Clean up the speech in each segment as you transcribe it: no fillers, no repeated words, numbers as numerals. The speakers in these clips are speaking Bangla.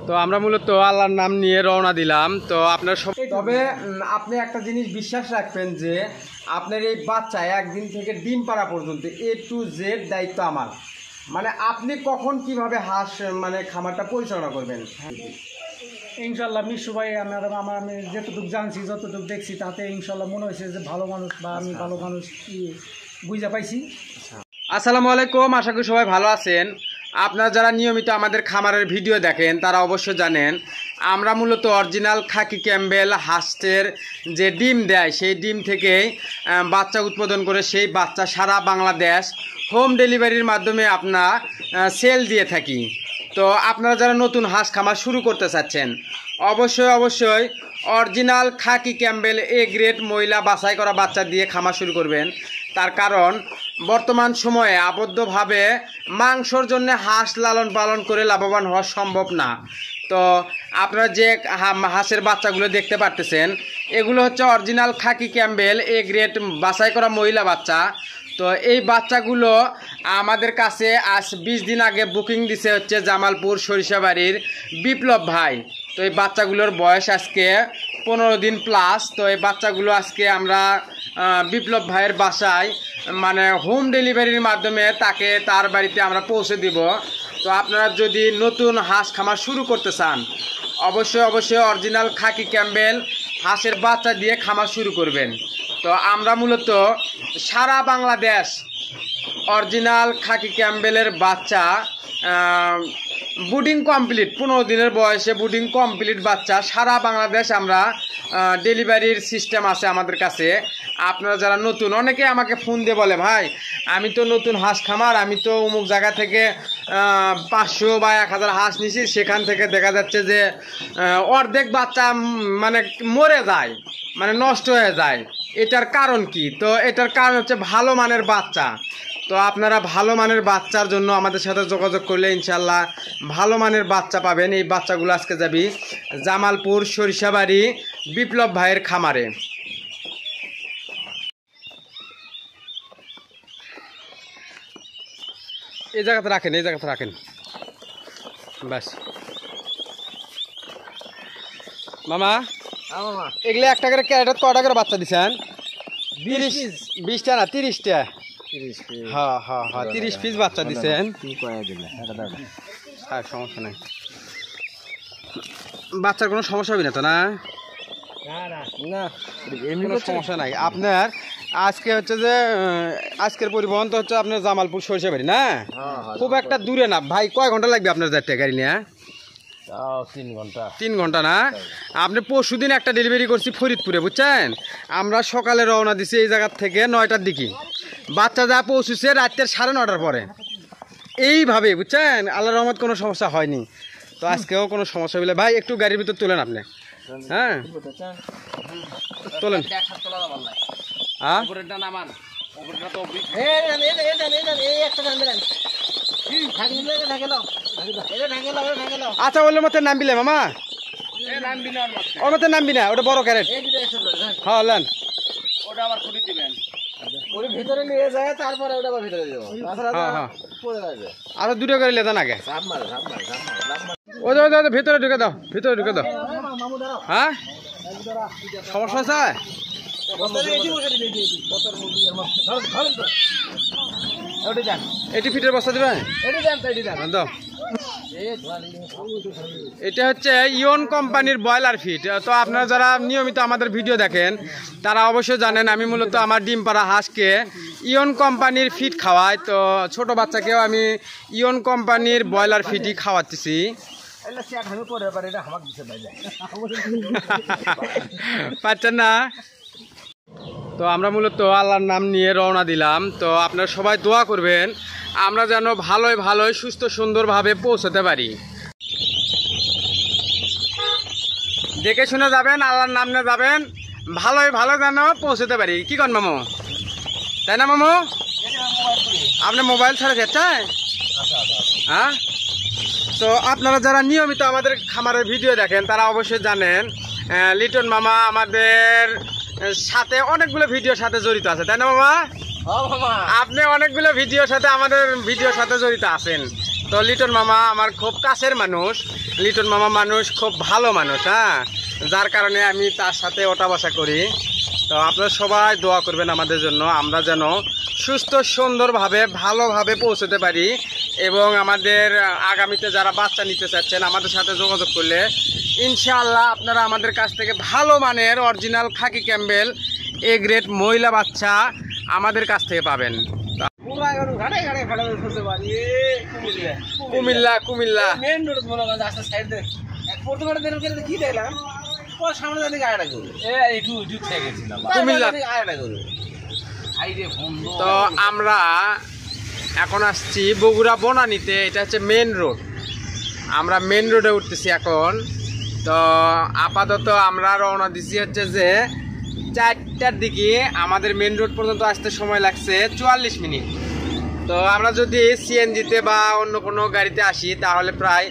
তো আমরা মূলত আল্লাহর নাম নিয়ে রওনা দিলাম। তো আপনার তবে আপনি একটা জিনিস বিশ্বাস রাখবেন যে আপনার এই বাচ্চা একদিন থেকে ডিম পাড়া পর্যন্ত A to Z দায়িত্ব আমার। মানে আপনি কখন কিভাবে হাঁস মানে খামারটা পরিচালনা করবেন। ইনশাল্লাহ মিশু ভাই আমি যতটুকু জানছি যতটুকু দেখছি তাতে ইনশাল্লাহ মনে হয়েছে যে ভালো মানুষ বা আমি ভালো মানুষ বুঝা পাইছি। আসসালামু আলাইকুম, আশা করি সবাই ভালো আছেন। আপনারা যারা নিয়মিত আমাদের খামারের ভিডিও দেখেন তারা অবশ্যই জানেন আমরা মূলত অরিজিনাল খাকি ক্যাম্বেল হাঁসের যে ডিম দেয় সেই ডিম থেকেই বাচ্চা উৎপাদন করে সেই বাচ্চা সারা বাংলাদেশ হোম ডেলিভারির মাধ্যমে আপনার সেল দিয়ে থাকি। তো আপনারা যারা নতুন হাঁস খামার শুরু করতে চাচ্ছেন অবশ্যই original Khakee Campbell A grade মহিলা বাছাই করা বাচ্চা দিয়ে খামার শুরু করবেন। তার কারণ বর্তমান সময়ে আবদ্ধভাবে মাংসর জন্য হাঁস লালন পালন করে লাভবান হওয়া সম্ভব না। তো আপনারা যে হাঁসের বাচ্চাগুলো দেখতে পারতেছেন এগুলো হচ্ছে original Khakee Campbell A grade বাছাই করা মহিলা বাচ্চা। তো এই বাচ্চাগুলো আমাদের কাছে আজ 20 দিন আগে বুকিং দিছে হচ্ছে জামালপুর সরিষাবাড়ির বিপ্লব ভাই। তো এই বাচ্চাগুলোর বয়স আজকে 15 দিন প্লাস। তো এই বাচ্চাগুলো আজকে আমরা বিপ্লব ভাইয়ের বাসায় মানে হোম ডেলিভারির মাধ্যমে তাকে তার বাড়িতে আমরা পৌঁছে দিব। তো আপনারা যদি নতুন হাঁস খামার শুরু করতে চান অবশ্যই অরিজিনাল খাকি ক্যাম্বেল হাঁসের বাচ্চা দিয়ে খামার শুরু করবেন। তো আমরা মূলত সারা বাংলাদেশ অরিজিনাল খাকি ক্যাম্বেলের বাচ্চা বুডিং কমপ্লিট 15 দিনের বয়সে বুডিং কমপ্লিট বাচ্চা সারা বাংলাদেশ আমরা ডেলিভারির সিস্টেম আছে আমাদের কাছে। আপনারা যারা নতুন অনেকে আমাকে ফোন দিয়ে বলে ভাই আমি তো নতুন হাঁস খামার, আমি তো অমুক জায়গা থেকে 500 বা 1000 হাঁস নিছি, সেখান থেকে দেখা যাচ্ছে যে অর্ধেক বাচ্চা মানে মরে যায়, মানে নষ্ট হয়ে যায়। এটার কারণ কি? তো এটার কারণ হচ্ছে ভালো মানের বাচ্চা। তো আপনারা ভালো মানের বাচ্চার জন্য আমাদের সাথে যোগাযোগ করলে ইনশাল্লাহ ভালো মানের বাচ্চা পাবেন। এই বাচ্চাগুলো আজকে যাবি জামালপুর সরিষাবাড়ি বিপ্লব ভাইয়ের খামারে। এই জায়গাতে রাখেন ব্যাস। মামা এগুলো একটা করে ক্যারেটত কটা করে বাচ্চা দিচ্ছেন? 20টা না 30টা? হ্যাঁ 30 পিস বাচ্চা দিচ্ছেন। হ্যাঁ সমস্যা নাই, বাচ্চার কোনো সমস্যা হবে না তো? না কোনো সমস্যা নাই। আপনার আজকে হচ্ছে যে আজকের পরিবহন তো হচ্ছে আপনার জামালপুর সরিষাবাড়ি না, খুব একটা দূরে না ভাই। কয় ঘন্টা লাগবে আপনার যাতে গাড়ি নিয়ে? 3 ঘন্টা না? আপনি পরশুদিন একটা ডেলিভারি করছি ফরিদপুরে, বুঝছেন? আমরা সকালে রওনা দিছি এই জায়গার থেকে 9টার দিকে, বাচ্চা যা পৌঁছেছে রাত্রের 9:30 পরে। এইভাবে বুঝছেন, আল্লাহর রহমত কোনো সমস্যা হয়নি। তো আজকেও কোনো সমস্যা হলে ভাই একটু গাড়ির ভিতর তোলেন আপনি। হ্যাঁ তোলেন। আচ্ছা ওর মধ্যে নামবিলে মামা, ওর মধ্যে নামবি না, ওটা বড় ক্যারেট। হ্যাঁ লেন, ওটা আবার খুঁটি দিবেন, ওটা ভিতরে নিয়ে যায় তারপরে ওটা আবার ভিতরে দেব। হ্যাঁ আর 2টা করে লেদান আগে। ওই ভিতরে ঢুকে দাও, হ্যাঁ সমস্যা আছে? এটি ফিটের বস্তা দিবেন? এটা হচ্ছে ইয়ন কোম্পানির ব্রয়লার ফিট। তো আপনারা যারা নিয়মিত আমাদের ভিডিও দেখেন তারা অবশ্যই জানেন আমি মূলত আমার ডিম পাড়া হাঁসকে ইয়ন কোম্পানির ফিট খাওয়াই। তো ছোট বাচ্চাকেও আমি ইয়ন কোম্পানির ব্রয়লার ফিটই খাওয়াচ্ছি। পাচ্ছেন না? তো আমরা মূলত আল্লাহর নাম নিয়ে রওনা দিলাম। তো আপনারা সবাই দোয়া করবেন আমরা যেন ভালোই সুস্থ সুন্দরভাবে পৌঁছতে পারি। দেখে শুনে যাবেন, আল্লাহর নাম নিয়ে যাবেন, ভালো যেন পৌঁছতে পারি। কি করেন মামু, তাই না মামু? আপনি মোবাইল ছাড়া যাচ্ছেন? হ্যাঁ। তো আপনারা যারা নিয়মিত আমাদের খামারের ভিডিও দেখেন তারা অবশ্যই জানেন লিটন মামা আমাদের সাথে অনেকগুলো ভিডিওর সাথে জড়িত আছে, তাই না মামা? আপনি অনেকগুলো ভিডিওর সাথে আমাদের ভিডিওর সাথে জড়িত আছেন। তো লিটন মামা আমার খুব কাছের মানুষ, লিটন মামা মানুষ খুব ভালো মানুষ, হ্যাঁ, যার কারণে আমি তার সাথে ওঠা বসা করি। তো আপনারা সবাই দোয়া করবেন আমাদের জন্য, আমরা যেন সুস্থ সুন্দরভাবে ভালোভাবে পৌঁছতে পারি। এবং আমাদের আগামীতে যারা বাচ্চা নিতে চাচ্ছেন আমাদের সাথে যোগাযোগ করলে ইনশাআল্লাহ আপনারা আমাদের কাছ থেকে ভালো মানের original Khakee Campbell A grade মহিলা বাচ্চা আমাদের কাছ থেকে পাবেন। কুমিল্লা কুমিল্লা মেন রোড মনে করেন রাস্তার সাইড দিয়ে পর্তুগালের দিকে কি দেখলাম ওর সামনে জানি গাড়িটা গরু একটু থেকে গেছিলাম কুমিল্লা গাড়িটা গরু আইরে বন্ধ। তো আমরা এখন আসছি বগুড়া বনানীতে, এটা হচ্ছে মেন রোড, আমরা মেন রোডে উঠতেছি এখন। তো আপাতত আমরা রওনা দিছি হচ্ছে যে 4টার দিকে, আমাদের মেন রোড পর্যন্ত আসতে সময় লাগছে 44 মিনিট। তো আমরা যদি সিএনজিতে বা অন্য কোনো গাড়িতে আসি তাহলে প্রায়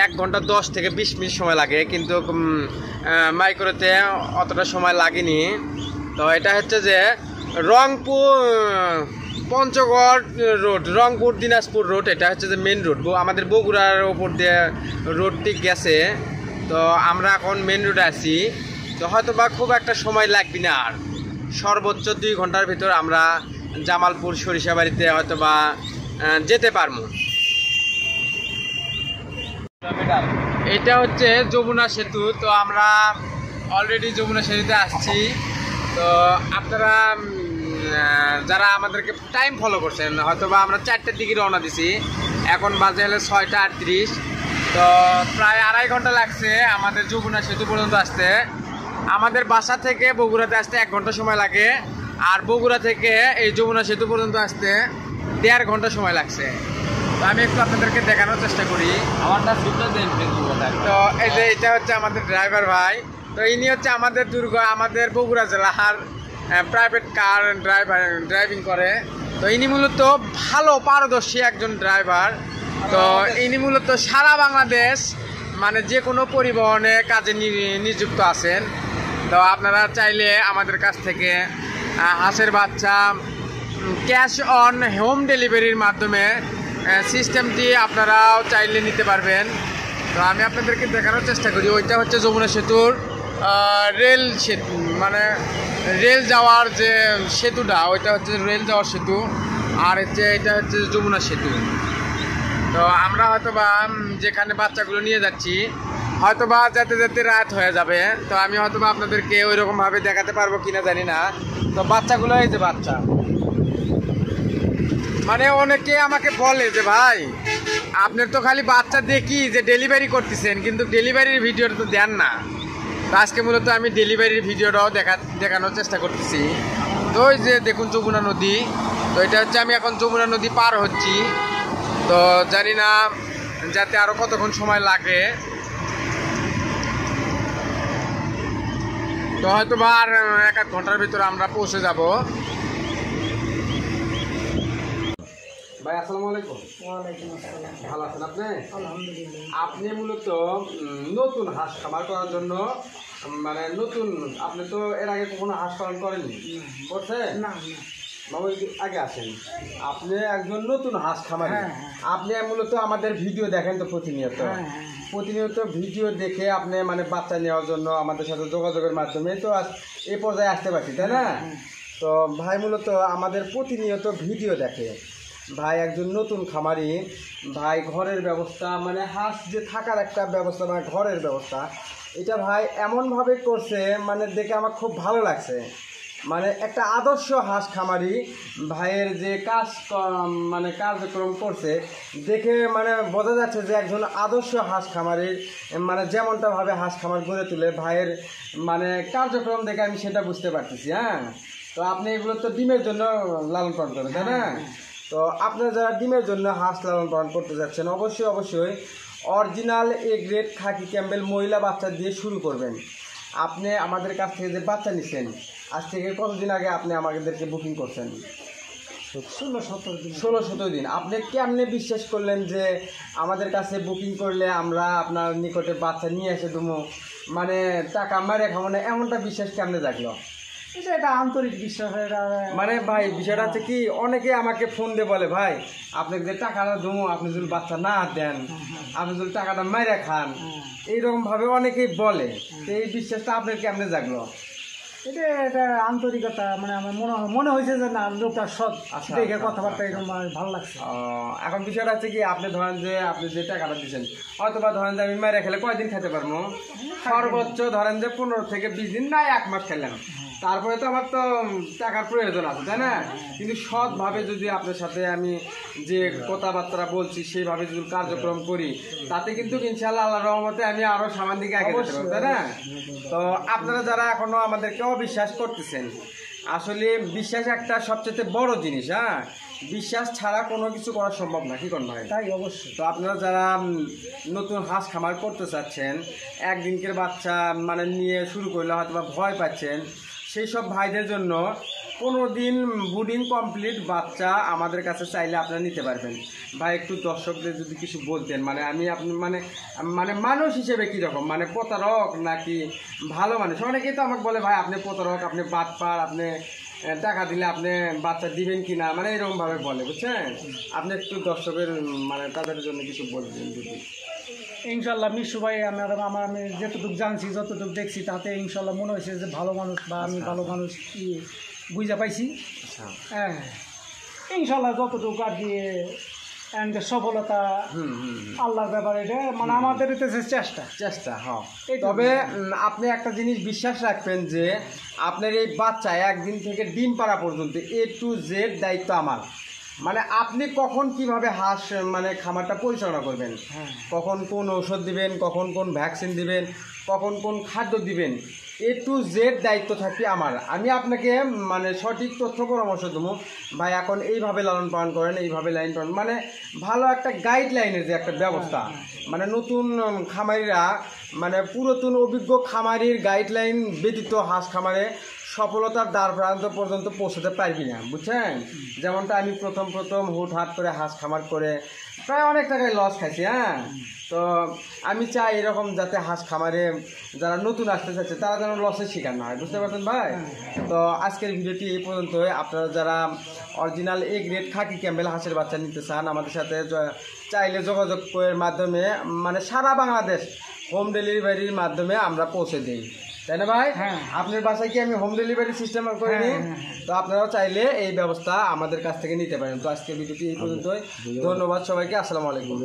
1 ঘন্টা 10 থেকে 20 মিনিট সময় লাগে, কিন্তু মাইক্রোতে অতটা সময় লাগেনি। তো এটা হচ্ছে যে রংপুর পঞ্চগড় রোড, রংপুর দিনাজপুর রোড, এটা হচ্ছে যে মেন রোড, আমাদের বগুড়ার ওপর দিয়ে রোডটি গেছে। তো আমরা এখন মেন রোডে আছি। তো হয়তো বা খুব একটা সময় লাগবে না, আর সর্বোচ্চ 2 ঘন্টার ভিতর আমরা জামালপুর সরিষাবাড়িতে হয়তো বা যেতে পারবো। এটা হচ্ছে যমুনা সেতু। তো আমরা অলরেডি যমুনা সেতুতে আসছি। তো আপনারা যারা আমাদেরকে টাইম ফলো করছেন হয়তো বা আমরা 4টার দিকে রওনা দিছি, এখন বাজে হলে 6টা 38। তো প্রায় 2.5 ঘন্টা লাগছে আমাদের যমুনা সেতু পর্যন্ত আসতে। আমাদের বাসা থেকে বগুড়াতে আসতে 1 ঘন্টা সময় লাগে, আর বগুড়া থেকে এই যমুনা সেতু পর্যন্ত আসতে 1.5 ঘন্টা সময় লাগছে। তো আমি একটু আপনাদেরকে দেখানোর চেষ্টা করি। আমারটা সুবিধা দেন তো এই যে এটা হচ্ছে আমাদের ড্রাইভার ভাই। তো ইনি হচ্ছে আমাদের আমাদের বগুড়া জেলার প্রাইভেট কার ড্রাইভিং করে। তো ইনি মূলত ভালো পারদর্শী একজন ড্রাইভার। তো ইনি মূলত সারা বাংলাদেশ মানে যে কোনো পরিবহনে কাজে নিযুক্ত আছেন। তো আপনারা চাইলে আমাদের কাছ থেকে হাঁসের বাচ্চা ক্যাশ অন হোম ডেলিভারির মাধ্যমে সিস্টেমটি আপনারাও চাইলে নিতে পারবেন। তো আমি আপনাদেরকে দেখানোর চেষ্টা করি। ওইটা হচ্ছে যমুনা সেতুর রেল সেতু, মানে রেল যাওয়ার যে সেতুটা, ওইটা হচ্ছে রেল যাওয়ার সেতু, আর হচ্ছে এটা হচ্ছে যমুনা সেতু। তো আমরা হয়তোবা যেখানে বাচ্চাগুলো নিয়ে যাচ্ছি হয়তোবা যেতে যেতে রাত হয়ে যাবে। তো আমি হয়তোবা আপনাদেরকে ওইরকমভাবে দেখাতে পারবো কিনা জানি না। তো বাচ্চাগুলো এই যে বাচ্চা, মানে অনেকে আমাকে বলে যে ভাই আপনার তো খালি বাচ্চা দেখি যে ডেলিভারি করতেছেন, কিন্তু ডেলিভারির ভিডিওটা তো দেন না। তো আজকে মূলত আমি ডেলিভারির ভিডিওটাও দেখানোর চেষ্টা করতেছি। তো ওই যে দেখুন যমুনা নদী। তো এটা হচ্ছে আমি এখন যমুনা নদী পার হচ্ছি। তো জানি না যাতে আরও কতক্ষণ সময় লাগে। তো হয়তো বা আর 1-1 ঘন্টার ভিতরে আমরা পৌঁছে যাব। ভাই আসসালামু আলাইকুম। ওয়ালাইকুম আসসালাম। ভালো আছেন আপনি? আলহামদুলিল্লাহ। আপনি মূলত নতুন হাঁস খামার করার জন্য, মানে নতুন, আপনি তো এর আগে কখনো হাঁস পালন করেননি, করছেন? না বাবু আগে আসেন। আপনি একজন নতুন হাঁস খামারি। হ্যাঁ। আপনি মূলত আমাদের ভিডিও দেখেন তো প্রতিনিয়ত। প্রতিনিয়ত ভিডিও দেখে আপনি মানে বাচ্চা নেওয়ার জন্য আমাদের সাথে যোগাযোগের মাধ্যমে তো এই পর্যায়ে আসতে পারছি, তাই না? তো ভাই মূলত আমাদের প্রতিনিয়ত ভিডিও দেখে। ভাই একজন নতুন খামারি। ভাই ঘরের ব্যবস্থা, মানে হাঁস যে থাকার একটা ব্যবস্থা, মানে ঘরের ব্যবস্থা, এটা ভাই এমনভাবে করছে মানে দেখে আমার খুব ভালো লাগছে। মানে একটা আদর্শ হাঁস খামারি ভাইয়ের যে মানে কার্যক্রম করছে দেখে মানে বোঝা যাচ্ছে যে একজন আদর্শ হাঁস খামারির মানে যেমনটা ভাবে হাঁস খামার গড়ে তুলে ভাইয়ের মানে কার্যক্রম দেখে আমি সেটা বুঝতে পারতেছি। হ্যাঁ, তো আপনি এগুলো তো ডিমের জন্য লালন পালন করেন, তাই না? তো আপনারা যারা ডিমের জন্য হাঁস লালন পালন করতে যাচ্ছেন অবশ্যই original A grade Khakee Campbell মহিলা বাচ্চা দিয়ে শুরু করবেন। আপনি আমাদের কাছ থেকে যে বাচ্চা নিচ্ছেন আজ থেকে কতদিন আগে আপনি আমাদেরকে বুকিং করছেন? 16-17 দিন। আপনি কেমনে বিশ্বাস করলেন যে আমাদের কাছে বুকিং করলে আমরা আপনার নিকটে বাচ্চা নিয়ে এসে দেবো, মানে টাকা মারে খাবো না, এমনটা বিশ্বাস কেমনে জাগলো? এটা একটা আন্তরিক বিশ্বাস, এটা মানে ভাই বিষয়টা হচ্ছে কি, অনেকে আমাকে ফোন দিয়ে বলে ভাই আপনাকে যে টাকাটা দেবো আপনি যদি বাচ্চা না দেন, আপনি যদি টাকাটা মেরে খান, এইরকম ভাবে অনেকেই বলে। তো এই বিশ্বাসটা আপনার কেমনে জাগলো? এটা একটা আন্তরিকতা, মানে আমার মনে হয়েছে যে না লোকটা সৎ, আচ্ছা, দেখে আচ্ছা, কথাবার্তা আচ্ছা। এরকম আমার ভালো লাগছে। এখন বিষয়টা হচ্ছে কি, আপনি ধরেন যে আপনি যে টাকাটা দিচ্ছেন, অথবা ধরেন যে আমি মেরে খেলে কয়দিন খেতে পারবো? সর্বোচ্চ ধরেন যে 15 থেকে 20 দিন, না 1 মাস খেলাম, তারপরে তো আমার তো টাকার প্রয়োজন আছে, তাই না? কিন্তু সৎভাবে যদি আপনার সাথে আমি যে কথাবার্তা বলছি সেইভাবে যদি কার্যক্রম করি, তাতে কিন্তু ইনশাআল্লাহ আল্লাহর রহমতে আমি আরো সামান দিকে আগে যেতে পারবো, তাই না? তো আপনারা যারা এখনো আমাদেরকে অবিশ্বাস করতেছেন, আসলে বিশ্বাস একটা সবচেয়ে বড় জিনিস। হ্যাঁ, বিশ্বাস ছাড়া কোনো কিছু করা সম্ভব না, কি কোন ভাই? তাই অবশ্যই। তো আপনারা যারা নতুন হাঁস খামার করতে চাচ্ছেন, একদিনকের বাচ্চা মানে নিয়ে শুরু করলে হয়তো বা ভয় পাচ্ছেন, সেই সব ভাইদের জন্য 15 দিন বুডিং কমপ্লিট বাচ্চা আমাদের কাছে চাইলে আপনারা নিতে পারবেন। ভাই একটু দর্শকদের যদি কিছু বলতেন, মানে আমি আপনি মানে মানে মানুষ হিসেবে কীরকম, মানে প্রতারক নাকি ভালো মানুষ? অনেকেই তো আমাকে বলে ভাই আপনি প্রতারক, আপনি বাটপার, আপনি টাকা দিলে আপনি বাচ্চা দিবেন কিনা, মানে এরকমভাবে বলে, বুঝছেন? আপনি একটু দর্শকের মানে তাদের জন্য কিছু বলবেন যদি। ইনশাল্লাহ মিশু ভাই আমি যেতটুকু জানছি, যতটুকু দেখছি, তাতে ইনশাল্লাহ মনে হয়েছে যে ভালো মানুষ, বা আমি ভালো মানুষ বুঝা পাইছি। আচ্ছা, হ্যাঁ, ইনশাল্লাহ যতটুকু আর কি সফলতা আল্লাহর ব্যাপারে, এটা মানে আমাদের চেষ্টা। হ্যাঁ। তবে আপনি একটা জিনিস বিশ্বাস রাখবেন যে আপনার এই বাচ্চা একদিন থেকে ডিম পাড়া পর্যন্ত A to Z দায়িত্ব আমার। মানে আপনি কখন কিভাবে হাঁস মানে খামারটা পরিচালনা করবেন, কখন কোন ঔষধ দিবেন, কখন কোন ভ্যাকসিন দিবেন, কখন কোন খাদ্য দিবেন, A to Z দায়িত্ব থাকবে আমার। আমি আপনাকে মানে সঠিক তথ্য পরামর্শ দেবো, ভাই এখন এইভাবে লালন পালন করেন, এইভাবে লাইন পালন, মানে ভালো একটা গাইডলাইনের যে একটা ব্যবস্থা, মানে নতুন খামারিরা মানে পুরাতন অভিজ্ঞ খামারির গাইডলাইন ব্যতীত হাঁস খামারে সফলতার দ্বার প্রান্ত পর্যন্ত পৌঁছতে পারবি না, বুঝছেন? যেমনটা আমি প্রথম হুটহাট করে হাঁস খামার করে প্রায় অনেক টাকায় লস খাইছি। হ্যাঁ, তো আমি চাই এরকম যাতে হাঁস খামারে যারা নতুন আসতে চাচ্ছে তারা যেন লসের শিকার না হয়, বুঝতে পারছেন ভাই? তো আজকের ভিডিওটি এই পর্যন্তই। আপনারা যারা original A grade Khakee Campbell হাঁসের বাচ্চা নিতে চান, আমাদের সাথে চাইলে যোগাযোগের মাধ্যমে মানে সারা বাংলাদেশ হোম ডেলিভারির মাধ্যমে আমরা পৌঁছে দিই, তাই না ভাই? আপনার বাসায় কি আমি হোম ডেলিভারি সিস্টেম করে নিই? তো আপনারাও চাইলে এই ব্যবস্থা আমাদের কাছ থেকে নিতে পারেন। তো আজকের ভিডিওটি এই পর্যন্তই। ধন্যবাদ সবাইকে, আসসালামু আলাইকুম।